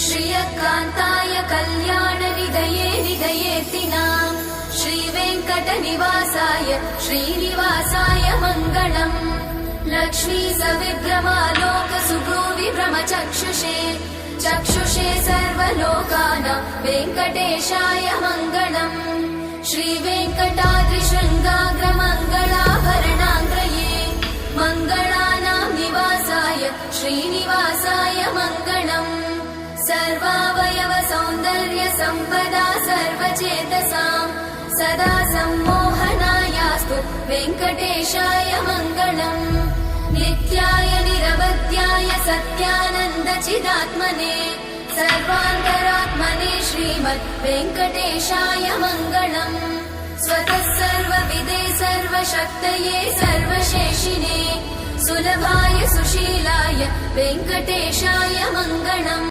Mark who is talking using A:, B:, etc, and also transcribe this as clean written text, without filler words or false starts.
A: श्रियकान्ताय कल्याणनिधये निधयेतिनाम् श्रीवेङ्कटनिवासाय श्रीनिवासाय मङ्गलम्। लक्ष्मी सविभ्रमालोकसुभ्रूविभ्रमचक्षुषे चक्षुषे सर्वलोकानां वेङ्कटेशाय मङ्गलम्। श्रीवेङ्कटाद्रिशृङ्गाग्रमङ्गलाभरणाङ्ग्रये मङ्गलानां निवासाय श्रीनिवासाय मङ्गलम्। सर्वावयव सौन्दर्य सम्पदा सर्वचेतसां सदा सम्मोहनायास्तु वेङ्कटेशाय मङ्गलम्। नित्याय निरवध्याय सत्यानन्दचिदात्मने सर्वान्तरात्मने श्रीमद् वेङ्कटेशाय मङ्गलम्। स्वतः सर्वविदे सर्वशक्तये सर्वशेषिने सुलभाय सुशीलाय वेङ्कटेशाय मङ्गलम्।